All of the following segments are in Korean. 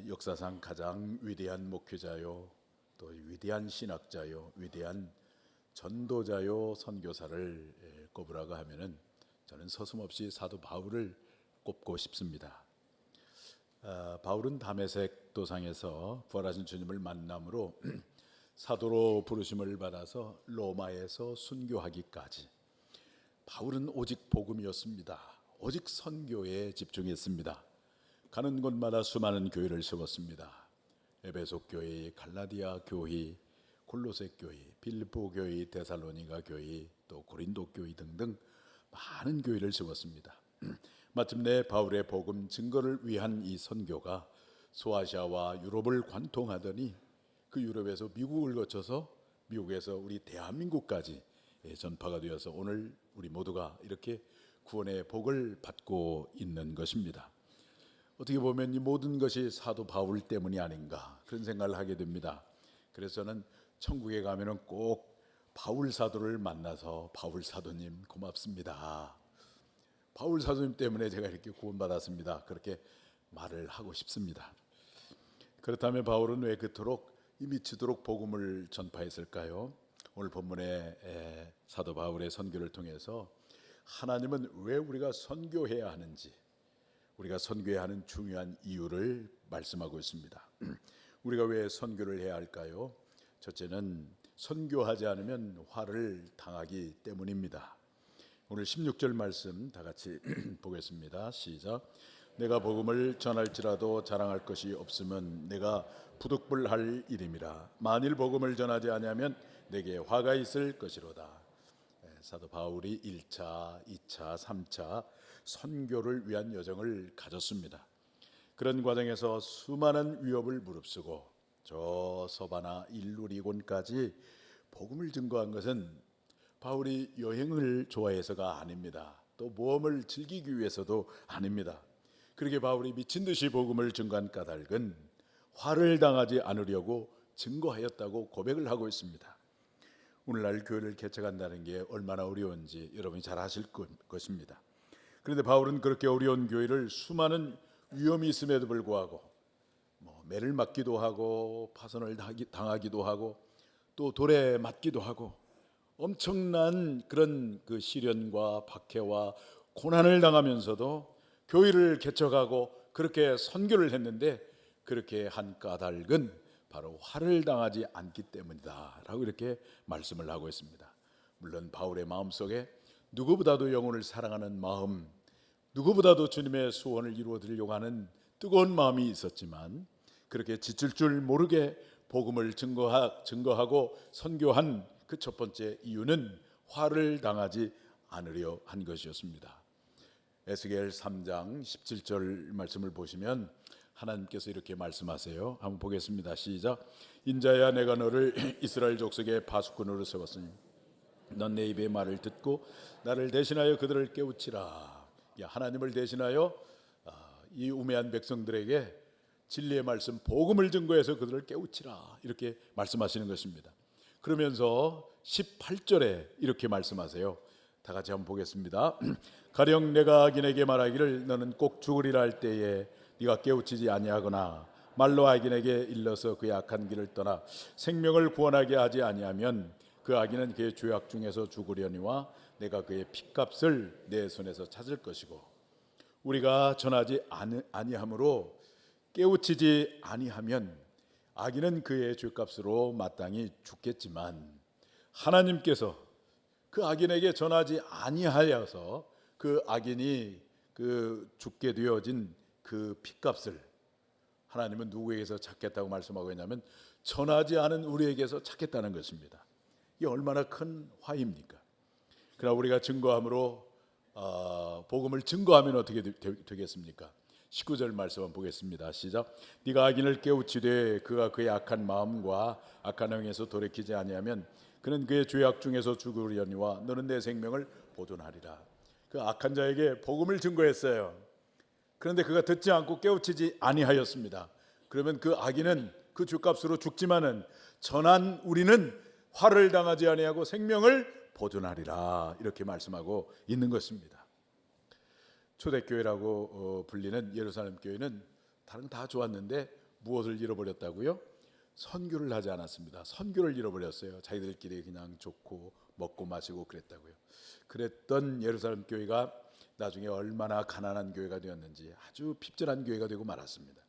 역사상 가장 위대한 목회자요, 또 위대한 신학자요, 위대한 전도자요, 선교사를 꼽으라고 하면은 저는 서슴없이 사도 바울을 꼽고 싶습니다. 바울은 다메섹 도상에서 부활하신 주님을 만남으로 사도로 부르심을 받아서 로마에서 순교하기까지 바울은 오직 복음이었습니다. 오직 선교에 집중했습니다. 가는 곳마다 수많은 교회를 세웠습니다. 에베소 교회, 갈라디아 교회, 골로새 교회, 빌립보 교회, 데살로니가 교회, 또 고린도 교회 등등 많은 교회를 세웠습니다. 마침내 바울의 복음 증거를 위한 이 선교가 소아시아와 유럽을 관통하더니 그 유럽에서 미국을 거쳐서 미국에서 우리 대한민국까지 전파가 되어서 오늘 우리 모두가 이렇게 구원의 복을 받고 있는 것입니다. 어떻게 보면 이 모든 것이 사도 바울 때문이 아닌가 그런 생각을 하게 됩니다. 그래서 저는 천국에 가면은 꼭 바울 사도를 만나서 바울 사도님 고맙습니다. 바울 사도님 때문에 제가 이렇게 구원받았습니다. 그렇게 말을 하고 싶습니다. 그렇다면 바울은 왜 그토록 이 미치도록 복음을 전파했을까요? 오늘 본문의 사도 바울의 선교를 통해서 하나님은 왜 우리가 선교해야 하는지, 우리가 선교해야 하는 중요한 이유를 말씀하고 있습니다. 우리가 왜 선교를 해야 할까요? 첫째는 선교하지 않으면 화를 당하기 때문입니다. 오늘 16절 말씀 다 같이 보겠습니다. 시작. 내가 복음을 전할지라도 자랑할 것이 없으면 내가 부득불할 일임이라. 만일 복음을 전하지 아니하면 내게 화가 있을 것이로다. 사도 바울이 1차, 2차, 3차 선교를 위한 여정을 가졌습니다. 그런 과정에서 수많은 위협을 무릅쓰고 저 서바나 일루리곤까지 복음을 증거한 것은 바울이 여행을 좋아해서가 아닙니다. 또 모험을 즐기기 위해서도 아닙니다. 그렇게 바울이 미친 듯이 복음을 증거한 까닭은 화를 당하지 않으려고 증거하였다고 고백을 하고 있습니다. 오늘날 교회를 개척한다는 게 얼마나 어려운지 여러분이 잘 아실 것입니다. 그런데 바울은 그렇게 어려운 교회를 수많은 위험이 있음에도 불구하고 매를 맞기도 하고 파선을 당하기도 하고 또 돌에 맞기도 하고 엄청난 그런 그 시련과 박해와 고난을 당하면서도 교회를 개척하고 그렇게 선교를 했는데 그렇게 한 까닭은 바로 화를 당하지 않기 때문이다 라고 이렇게 말씀을 하고 있습니다. 물론 바울의 마음속에 누구보다도 영혼을 사랑하는 마음, 누구보다도 주님의 소원을 이루어드리려고 하는 뜨거운 마음이 있었지만 그렇게 지칠 줄 모르게 복음을 증거하고 선교한 그 첫 번째 이유는 화를 당하지 않으려 한 것이었습니다. 에스겔 3장 17절 말씀을 보시면 하나님께서 이렇게 말씀하세요. 한번 보겠습니다. 시작. 인자야 내가 너를 이스라엘 족속의 파수꾼으로 세웠으니 넌 내 입의 말을 듣고 나를 대신하여 그들을 깨우치라. 하나님을 대신하여 이 우매한 백성들에게 진리의 말씀 복음을 증거해서 그들을 깨우치라 이렇게 말씀하시는 것입니다. 그러면서 18절에 이렇게 말씀하세요. 다 같이 한번 보겠습니다. 가령 내가 악인에게 말하기를 너는 꼭 죽으리라 할 때에 네가 깨우치지 아니하거나 말로 악인에게 일러서 그의 악한 길을 떠나 생명을 구원하게 하지 아니하면 그 악인은 그의 죄악 중에서 죽으려니와 내가 그의 핏값을 내 손에서 찾을 것이고 우리가 전하지 아니함으로 깨우치지 아니하면 악인은 그의 죄값으로 마땅히 죽겠지만 하나님께서 그 악인에게 전하지 아니하여서 그 악인이 그 죽게 되어진 그 핏값을 하나님은 누구에게서 찾겠다고 말씀하고 있냐면 전하지 않은 우리에게서 찾겠다는 것입니다. 이게 얼마나 큰 화입니까? 그러나 우리가 증거함으로 복음을 증거하면 어떻게 되겠습니까? 19절 말씀 한번 보겠습니다. 시작. 네가 악인을 깨우치되 그가 그의 악한 마음과 악한 행에서 돌이키지 아니하면 그는 그의 죄악 중에서 죽으려니와 너는 내 생명을 보존하리라. 그 악한 자에게 복음을 증거했어요. 그런데 그가 듣지 않고 깨우치지 아니하였습니다. 그러면 그 악인은 그 죄값으로 죽지만은 전한 우리는 화를 당하지 아니하고 생명을 보존하리라 이렇게 말씀하고 있는 것입니다. 초대교회라고 불리는 예루살렘 교회는 다른 다 좋았는데 무엇을 잃어버렸다고요? 선교를 하지 않았습니다. 선교를 잃어버렸어요. 자기들끼리 그냥 좋고 먹고 마시고 그랬다고요. 그랬던 예루살렘 교회가 나중에 얼마나 가난한 교회가 되었는지 아주 핍절한 교회가 되고 말았습니다.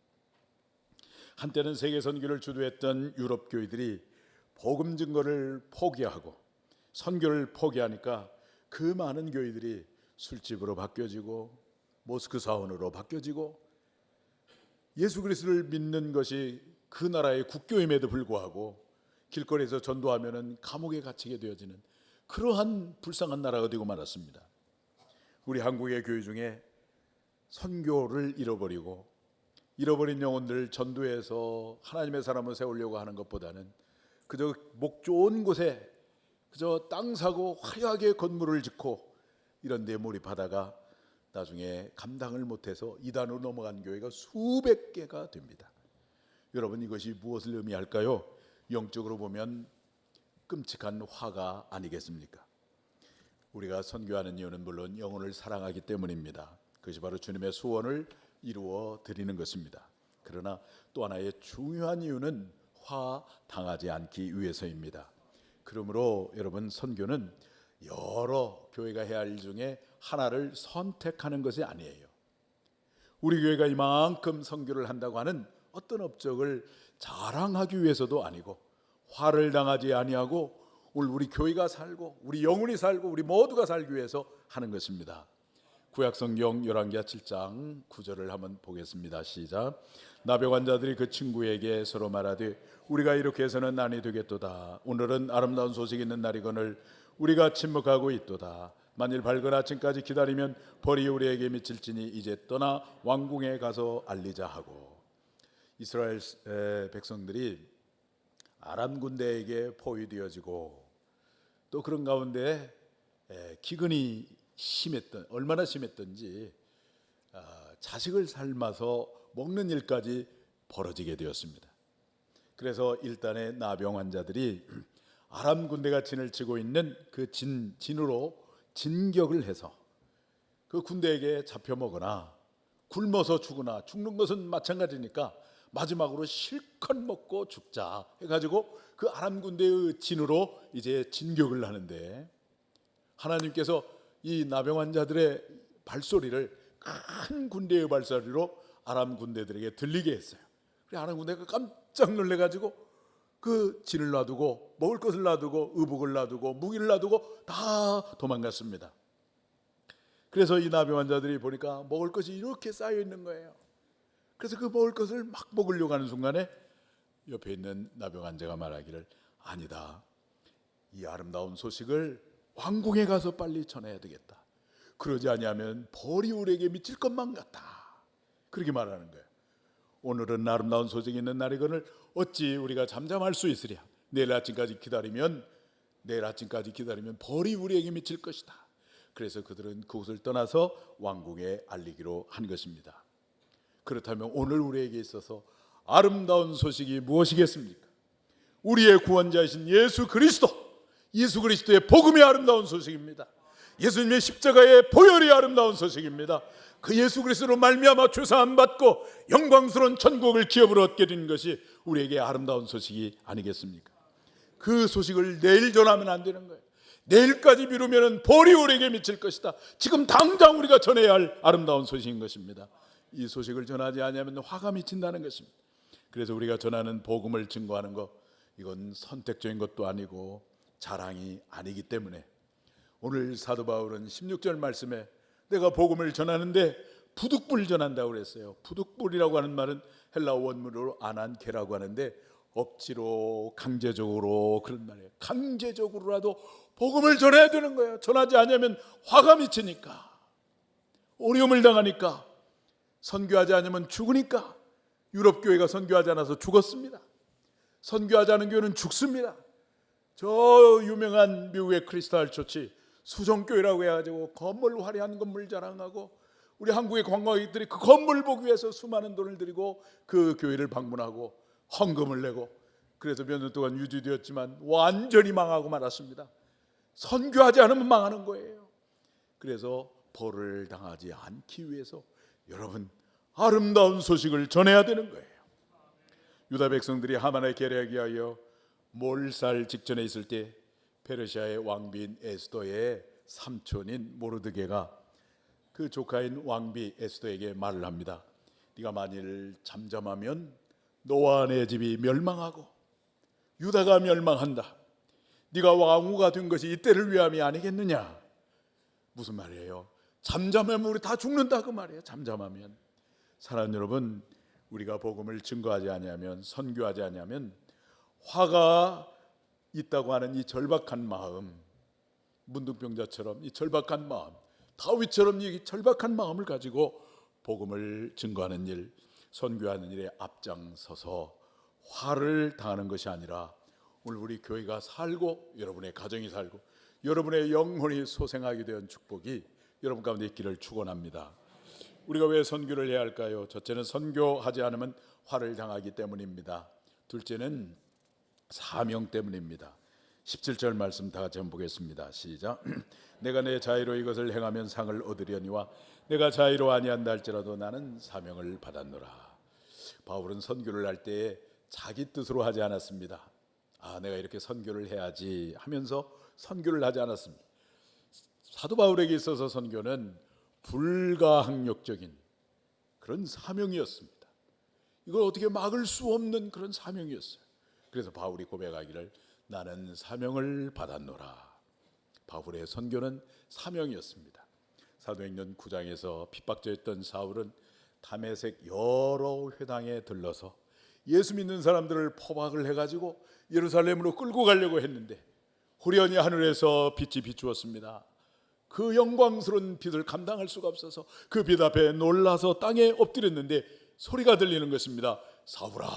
한때는 세계 선교를 주도했던 유럽 교회들이 복음 증거를 포기하고 선교를 포기하니까 그 많은 교회들이 술집으로 바뀌어지고 모스크 사원으로 바뀌어지고 예수 그리스도를 믿는 것이 그 나라의 국교임에도 불구하고 길거리에서 전도하면은 감옥에 갇히게 되어지는 그러한 불쌍한 나라가 되고 말았습니다. 우리 한국의 교회 중에 선교를 잃어버린 영혼들 전도해서 하나님의 사람을 세우려고 하는 것보다는 그저 목 좋은 곳에 그저 땅 사고 화려하게 건물을 짓고 이런 데 몰입하다가 나중에 감당을 못해서 이단으로 넘어간 교회가 수백 개가 됩니다. 여러분, 이것이 무엇을 의미할까요? 영적으로 보면 끔찍한 화가 아니겠습니까? 우리가 선교하는 이유는 물론 영혼을 사랑하기 때문입니다. 그것이 바로 주님의 소원을 이루어 드리는 것입니다. 그러나 또 하나의 중요한 이유는 화 당하지 않기 위해서입니다. 그러므로 여러분, 선교는 여러 교회가 해야 할 일 중에 하나를 선택하는 것이 아니에요. 우리 교회가 이만큼 선교를 한다고 하는 어떤 업적을 자랑하기 위해서도 아니고 화를 당하지 아니하고 오늘 우리 교회가 살고 우리 영혼이 살고 우리 모두가 살기 위해서 하는 것입니다. 구약성경 열왕기하 7장 9절을 한번 보겠습니다. 시작. 나병 환자들이 그 친구에게 서로 말하되 우리가 이렇게 해서는 아니 되겠도다. 오늘은 아름다운 소식이 있는 날이거늘 우리가 침묵하고 있도다. 만일 밝은 아침까지 기다리면 벌이 우리에게 미칠지니 이제 떠나 왕궁에 가서 알리자 하고. 이스라엘 백성들이 아람 군대에게 포위되어지고 또 그런 가운데 기근이 얼마나 심했던지 자식을 삶아서 먹는 일까지 벌어지게 되었습니다. 그래서 일단의 나병 환자들이 아람 군대가 진을 치고 있는 그 진으로 진격을 해서 그 군대에게 잡혀 먹거나 굶어서 죽거나 죽는 것은 마찬가지니까 마지막으로 실컷 먹고 죽자 해가지고 그 아람 군대의 진으로 이제 진격을 하는데 하나님께서 이 나병 환자들의 발소리를 큰 군대의 발소리로 아람 군대들에게 들리게 했어요. 그래서 아람 군대가 깜짝 놀래가지고 그 진을 놔두고 먹을 것을 놔두고 의복을 놔두고 무기를 놔두고 다 도망갔습니다. 그래서 이 나병 환자들이 보니까 먹을 것이 이렇게 쌓여 있는 거예요. 그래서 그 먹을 것을 막 먹으려고 하는 순간에 옆에 있는 나병 환자가 말하기를 아니다. 이 아름다운 소식을 왕궁에 가서 빨리 전해야 되겠다. 그러지 아니하면 벌이 우리에게 미칠 것만 같다. 그렇게 말하는 거예요. 오늘은 아름다운 소식이 있는 날이거늘 어찌 우리가 잠잠할 수 있으랴. 내일 아침까지 기다리면 벌이 우리에게 미칠 것이다. 그래서 그들은 그곳을 떠나서 왕궁에 알리기로 한 것입니다. 그렇다면 오늘 우리에게 있어서 아름다운 소식이 무엇이겠습니까? 우리의 구원자이신 예수 그리스도의 복음이 아름다운 소식입니다. 예수님의 십자가의 보혈이 아름다운 소식입니다. 그 예수 그리스도로 말미암아 죄사함 받고 영광스러운 천국을 기업으로 얻게 된 것이 우리에게 아름다운 소식이 아니겠습니까? 그 소식을 내일 전하면 안 되는 거예요. 내일까지 미루면 벌이 우리에게 미칠 것이다. 지금 당장 우리가 전해야 할 아름다운 소식인 것입니다. 이 소식을 전하지 않으면 화가 미친다는 것입니다. 그래서 우리가 전하는 복음을 증거하는 것, 이건 선택적인 것도 아니고 자랑이 아니기 때문에 오늘 사도 바울은 16절 말씀에 내가 복음을 전하는데 부득불 전한다고 그랬어요. 부득불이라고 하는 말은 헬라어 원문으로 아난케라고 하는데 억지로 강제적으로 그런 말이에요. 강제적으로라도 복음을 전해야 되는 거예요. 전하지 않으면 화가 미치니까, 어려움을 당하니까, 선교하지 않으면 죽으니까. 유럽 교회가 선교하지 않아서 죽었습니다. 선교하지 않은 교회는 죽습니다. 저 유명한 미국의 크리스탈 처치 수정교회라고 해가지고 건물 화려한 건물 자랑하고 우리 한국의 관광객들이 그 건물 보기 위해서 수많은 돈을 들이고 그 교회를 방문하고 헌금을 내고 그래서 몇 년 동안 유지되었지만 완전히 망하고 말았습니다. 선교하지 않으면 망하는 거예요. 그래서 벌을 당하지 않기 위해서 여러분 아름다운 소식을 전해야 되는 거예요. 유다 백성들이 하만의 계략에 하여 몰살 직전에 있을 때 페르시아의 왕비인 에스더의 삼촌인 모르드게가 그 조카인 왕비 에스더에게 말을 합니다. 네가 만일 잠잠하면 너와 내 집이 멸망하고 유다가 멸망한다. 네가 왕후가 된 것이 이때를 위함이 아니겠느냐. 무슨 말이에요? 잠잠하면 우리 다 죽는다 그 말이에요. 잠잠하면. 사랑하는 여러분, 우리가 복음을 증거하지 아니하면, 선교하지 아니하면 화가 있다고 하는 이 절박한 마음, 문둥병자처럼 이 절박한 마음, 다윗처럼 이 절박한 마음을 가지고 복음을 증거하는 일, 선교하는 일에 앞장서서 화를 당하는 것이 아니라 오늘 우리 교회가 살고 여러분의 가정이 살고 여러분의 영혼이 소생하게 된 축복이 여러분 가운데 있기를 축원합니다. 우리가 왜 선교를 해야 할까요? 첫째는 선교하지 않으면 화를 당하기 때문입니다. 둘째는 사명 때문입니다. 17절 말씀 다 같이 한번 보겠습니다. 시작. 내가 내 자유로 이것을 행하면 상을 얻으려니와 내가 자유로 아니한다 할지라도 나는 사명을 받았노라. 바울은 선교를 할 때에 자기 뜻으로 하지 않았습니다. 내가 이렇게 선교를 해야지 하면서 선교를 하지 않았습니다. 사도 바울에게 있어서 선교는 불가항력적인 그런 사명이었습니다. 이걸 어떻게 막을 수 없는 그런 사명이었어요. 그래서 바울이 고백하기를 나는 사명을 받았노라. 바울의 선교는 사명이었습니다. 사도행전 9장에서 핍박자였던 사울은 다메섹 여러 회당에 들러서 예수 믿는 사람들을 포박을 해가지고 예루살렘으로 끌고 가려고 했는데 호련히 하늘에서 빛이 비추었습니다. 그 영광스러운 빛을 감당할 수가 없어서 그 빛 앞에 놀라서 땅에 엎드렸는데 소리가 들리는 것입니다. 사울아,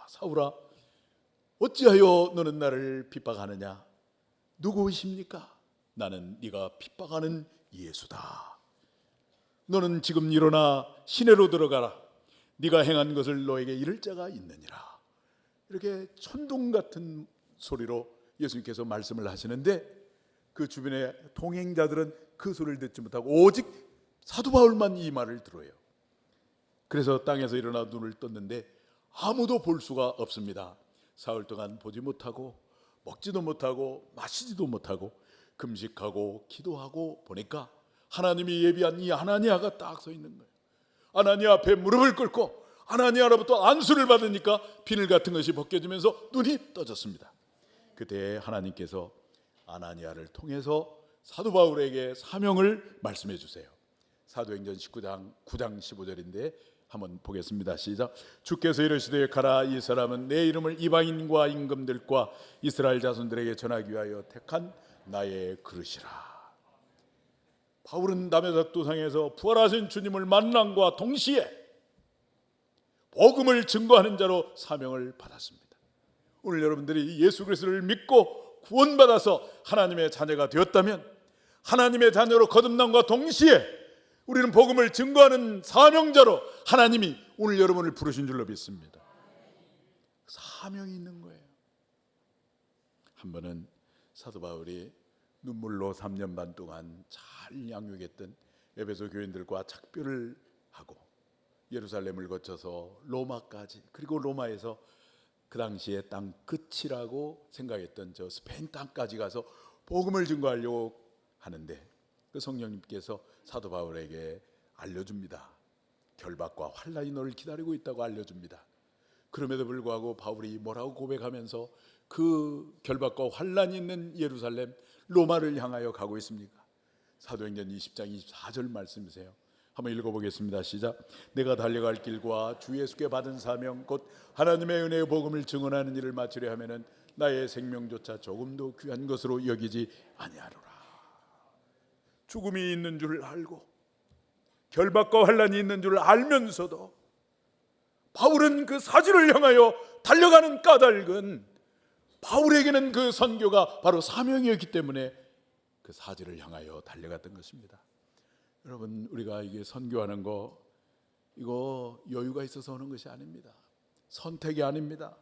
사울아, 어찌하여 너는 나를 핍박하느냐? 누구이십니까? 나는 네가 핍박하는 예수다. 너는 지금 일어나 시내로 들어가라. 네가 행한 것을 너에게 이를 자가 있느니라. 이렇게 천둥 같은 소리로 예수님께서 말씀을 하시는데 그 주변의 동행자들은 그 소리를 듣지 못하고 오직 사도 바울만 이 말을 들어요. 그래서 땅에서 일어나 눈을 떴는데 아무도 볼 수가 없습니다. 사흘 동안 보지 못하고 먹지도 못하고 마시지도 못하고 금식하고 기도하고 보니까 하나님이 예비한 이 아나니아가 딱 서 있는 거예요. 아나니아 앞에 무릎을 꿇고 아나니아로부터 안수를 받으니까 비늘 같은 것이 벗겨지면서 눈이 떠졌습니다. 그때 하나님께서 아나니아를 통해서 사도 바울에게 사명을 말씀해 주세요. 사도행전 19장 9장 15절인데 한번 보겠습니다. 시작. 주께서 이르시되 가라, 이 사람은 내 이름을 이방인과 임금들과 이스라엘 자손들에게 전하기 위하여 택한 나의 그릇이라. 바울은 다메섹 도상에서 부활하신 주님을 만남과 동시에 복음을 증거하는 자로 사명을 받았습니다. 오늘 여러분들이 예수 그리스도를 믿고 구원받아서 하나님의 자녀가 되었다면 하나님의 자녀로 거듭남과 동시에 우리는 복음을 증거하는 사명자로 하나님이 오늘 여러분을 부르신 줄로 믿습니다. 사명이 있는 거예요. 한 번은 사도 바울이 눈물로 3년 반 동안 잘 양육했던 에베소 교인들과 작별을 하고 예루살렘을 거쳐서 로마까지, 그리고 로마에서 그 당시에 땅 끝이라고 생각했던 저 스페인 땅까지 가서 복음을 증거하려고 하는데 그 성령님께서 사도 바울에게 알려줍니다. 결박과 환난이 너를 기다리고 있다고 알려줍니다. 그럼에도 불구하고 바울이 뭐라고 고백하면서 그 결박과 환난이 있는 예루살렘 로마를 향하여 가고 있습니까? 사도행전 20장 24절 말씀이세요. 한번 읽어보겠습니다. 시작. 내가 달려갈 길과 주 예수께 받은 사명 곧 하나님의 은혜의 복음을 증언하는 일을 마치려 하면은 나의 생명조차 조금도 귀한 것으로 여기지 아니하노라. 죽음이 있는 줄 알고 결박과 환난이 있는 줄 알면서도 바울은 그 사지를 향하여 달려가는 까닭은 바울에게는 그 선교가 바로 사명이었기 때문에 그 사지를 향하여 달려갔던 것입니다. 여러분, 우리가 이게 선교하는 거 이거 여유가 있어서 하는 것이 아닙니다. 선택이 아닙니다.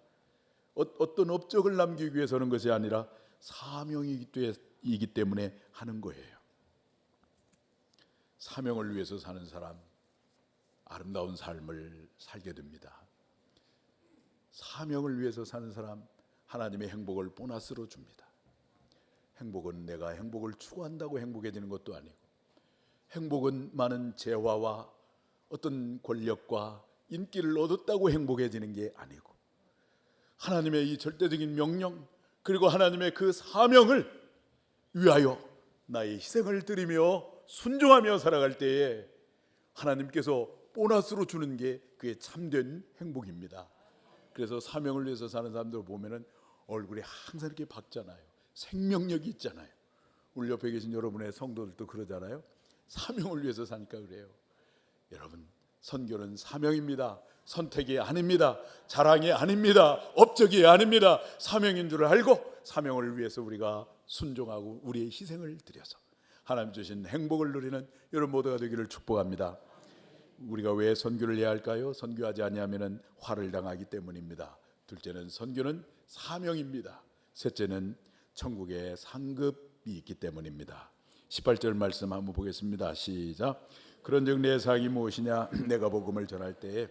어떤 업적을 남기기 위해서 하는 것이 아니라 사명이기 때문에 하는 거예요. 사명을 위해서 사는 사람 아름다운 삶을 살게 됩니다. 사명을 위해서 사는 사람, 하나님의 행복을 보너스로 줍니다. 행복은 내가 행복을 추구한다고 행복해지는 것도 아니고, 행복은 많은 재화와 어떤 권력과 인기를 얻었다고 행복해지는 게 아니고, 하나님의 이 절대적인 명령, 그리고 하나님의 그 사명을 위하여 나의 희생을 드리며 순종하며 살아갈 때에 하나님께서 보너스로 주는 게 그게 참된 행복입니다. 그래서 사명을 위해서 사는 사람들 보면은 얼굴이 항상 이렇게 밝잖아요. 생명력이 있잖아요. 우리 옆에 계신 여러분의 성도들도 그러잖아요. 사명을 위해서 사니까 그래요. 여러분, 선교는 사명입니다. 선택이 아닙니다. 자랑이 아닙니다. 업적이 아닙니다. 사명인 줄 알고 사명을 위해서 우리가 순종하고 우리의 희생을 드려서 하나님 주신 행복을 누리는 여러분 모두가 되기를 축복합니다. 우리가 왜 선교를 해야 할까요? 선교하지 아니하면 화를 당하기 때문입니다. 둘째는 선교는 사명입니다. 셋째는 천국의 상급이 있기 때문입니다. 18절 말씀 한번 보겠습니다. 시작. 그런즉 내 상이 무엇이냐? 내가 복음을 전할 때에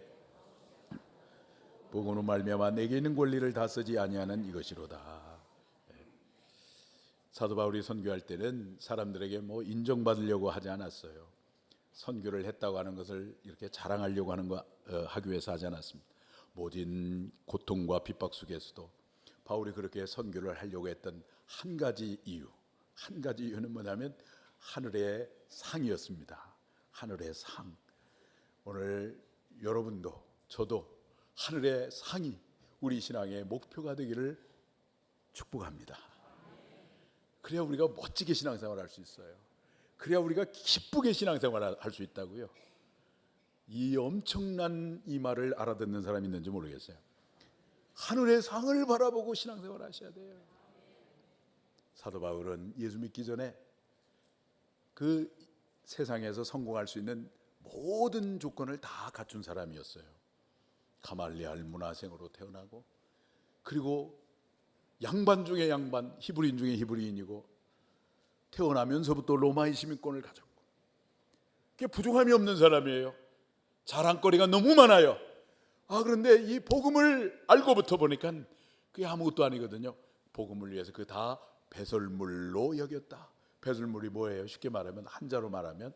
복음으로 말미암아 내게 있는 권리를 다 쓰지 아니하는 이것이로다. 사도 바울이 선교할 때는 사람들에게 인정받으려고 하지 않았어요. 선교를 했다고 하는 것을 이렇게 자랑하려고 하기 위해서 하지 않았습니다. 모든 고통과 핍박 속에서도 바울이 그렇게 선교를 하려고 했던 한 가지 이유는 뭐냐면 하늘의 상이었습니다. 하늘의 상. 오늘 여러분도 저도 하늘의 상이 우리 신앙의 목표가 되기를 축복합니다. 그래야 우리가 멋지게 신앙생활을 할 수 있어요. 그래야 우리가 기쁘게 신앙생활을 할 수 있다고요. 이 엄청난 이 말을 알아듣는 사람이 있는지 모르겠어요. 하늘의 상을 바라보고 신앙생활을 하셔야 돼요. 사도 바울은 예수 믿기 전에 그 세상에서 성공할 수 있는 모든 조건을 다 갖춘 사람이었어요. 가말리알 문화생으로 태어나고, 그리고 양반 중에 양반, 히브리인 중에 히브리인이고, 태어나면서부터 로마의 시민권을 가졌고, 그게 부족함이 없는 사람이에요. 자랑거리가 너무 많아요. 그런데 이 복음을 알고부터 보니까 그게 아무것도 아니거든요. 복음을 위해서 그 다 배설물로 여겼다. 배설물이 뭐예요? 쉽게 말하면, 한자로 말하면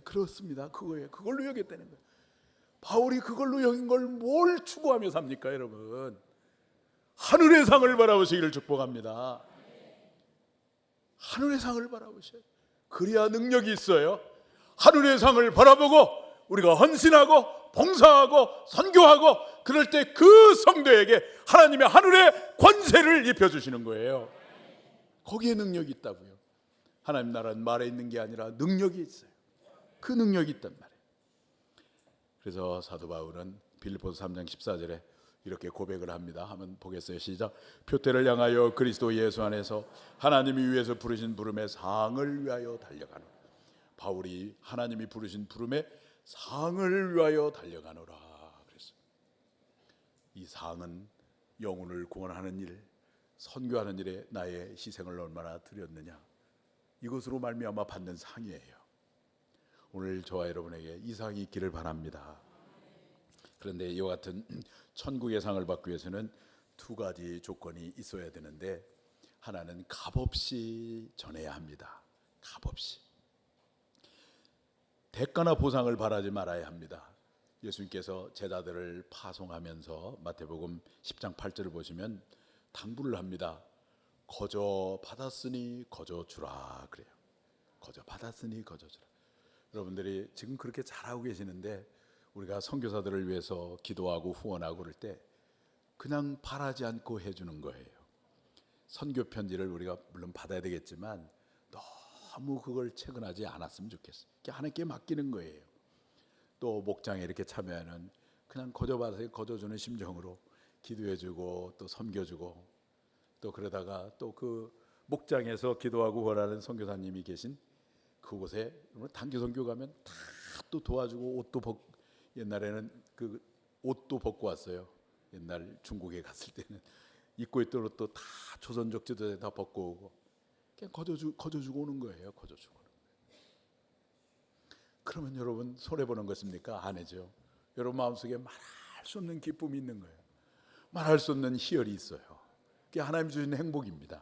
그렇습니다. 그거예요. 그걸로 여겼다는 거예요. 바울이 그걸로 여긴 걸 뭘 추구하며 삽니까, 여러분? 하늘의 상을 바라보시기를 축복합니다. 하늘의 상을 바라보셔요. 그래야 능력이 있어요. 하늘의 상을 바라보고 우리가 헌신하고 봉사하고 선교하고 그럴 때 그 성도에게 하나님의 하늘의 권세를 입혀주시는 거예요. 거기에 능력이 있다고요. 하나님 나라는 말에 있는 게 아니라 능력이 있어요. 그 능력이 있단 말이에요. 그래서 사도 바울은 빌립보서 3장 14절에 이렇게 고백을 합니다. 한번 보겠어요. 시작. 표태를 향하여 그리스도 예수 안에서 하나님이 위에서 부르신 부름의 상을 위하여 달려가노라. 바울이 하나님이 부르신 부름의 상을 위하여 달려가노라 그랬어요. 이 상은 영혼을 구원하는 일, 선교하는 일에 나의 희생을 얼마나 드렸느냐, 이것으로 말미암아 받는 상이에요. 오늘 저와 여러분에게 이 상이 있기를 바랍니다. 그런데 이와 같은 천국의 상을 받기 위해서는 두 가지 조건이 있어야 되는데, 하나는 값없이 전해야 합니다. 값없이. 대가나 보상을 바라지 말아야 합니다. 예수님께서 제자들을 파송하면서 마태복음 10장 8절을 보시면 당부를 합니다. 거저 받았으니 거저 주라 그래요. 거저 받았으니 거저 주라. 여러분들이 지금 그렇게 잘하고 계시는데, 우리가 선교사들을 위해서 기도하고 후원하고 그럴 때 그냥 바라지 않고 해주는 거예요. 선교 편지를 우리가 물론 받아야 되겠지만 너무 그걸 채근하지 않았으면 좋겠어요. 하나님께 맡기는 거예요. 또 목장에 이렇게 참여하는, 그냥 거저받아서 거저주는 심정으로 기도해주고 또 섬겨주고, 또 그러다가 또 그 목장에서 기도하고 후원하는 선교사님이 계신 그곳에 단기 선교 가면 다 또 도와주고 옷도 벗고, 옛날에는 그 옷도 벗고 왔어요. 옛날 중국에 갔을 때는 입고 있던 옷도 다 조선족 지도에 다 벗고 오고, 그냥 거저주고 오는 거예요. 거저주고. 그러면 여러분 손해 보는 것입니까? 아니죠. 여러분 마음속에 말할 수 없는 기쁨이 있는 거예요. 말할 수 없는 희열이 있어요. 그게 하나님 주신 행복입니다.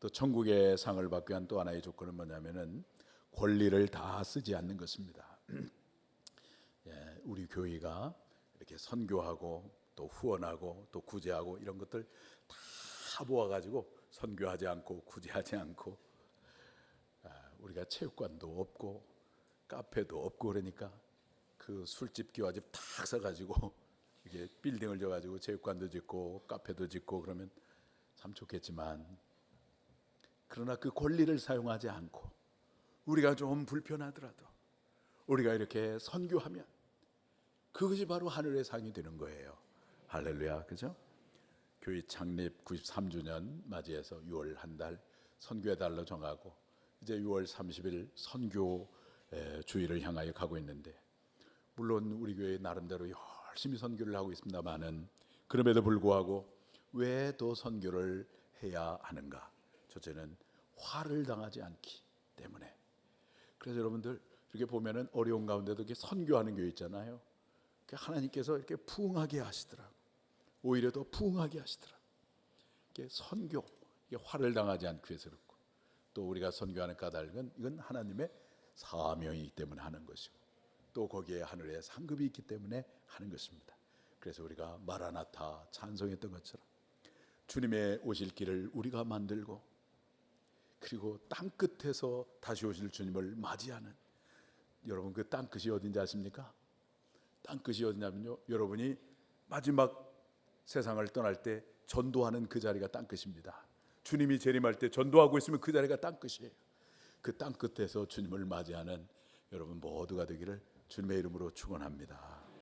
또 천국의 상을 받기 위한 또 하나의 조건은 뭐냐면은 권리를 다 쓰지 않는 것입니다. 예, 우리 교회가 이렇게 선교하고 또 후원하고 또 구제하고 이런 것들 다 모아가지고 선교하지 않고 구제하지 않고, 우리가 체육관도 없고 카페도 없고 그러니까 그 술집 기와집 탁 사가지고 이게 빌딩을 져가지고 체육관도 짓고 카페도 짓고 그러면 참 좋겠지만, 그러나 그 권리를 사용하지 않고 우리가 좀 불편하더라도 우리가 이렇게 선교하면 그것이 바로 하늘의 상이 되는 거예요. 할렐루야, 그죠? 교회 창립 93주년 맞이해서 6월 한 달 선교의 달로 정하고 이제 6월 30일 선교 주일을 향하여 가고 있는데, 물론 우리 교회 나름대로 열심히 선교를 하고 있습니다만은 그럼에도 불구하고 왜 더 선교를 해야 하는가? 첫째는 화를 당하지 않기 때문에. 그래서 여러분들 이렇게 보면은 어려운 가운데도 이렇게 선교하는 교회 있잖아요. 하나님께서 이렇게 부응하게 하시더라고. 오히려 더 부응하게 하시더라고. 이게 선교, 이게 화를 당하지 않기 위해서 그렇고, 또 우리가 선교하는 까닭은 이건 하나님의 사명이기 때문에 하는 것이고, 또 거기에 하늘의 상급이 있기 때문에 하는 것입니다. 그래서 우리가 마라나타 찬송했던 것처럼 주님의 오실 길을 우리가 만들고, 그리고 땅 끝에서 다시 오실 주님을 맞이하는, 여러분 그 땅 끝이 어딘지 아십니까? 땅 끝이 어디냐면요, 여러분이 마지막 세상을 떠날 때 전도하는 그 자리가 땅 끝입니다. 주님이 재림할 때 전도하고 있으면 그 자리가 땅 끝이에요. 그 땅 끝에서 주님을 맞이하는 여러분 모두가 되기를 주님의 이름으로 축원합니다.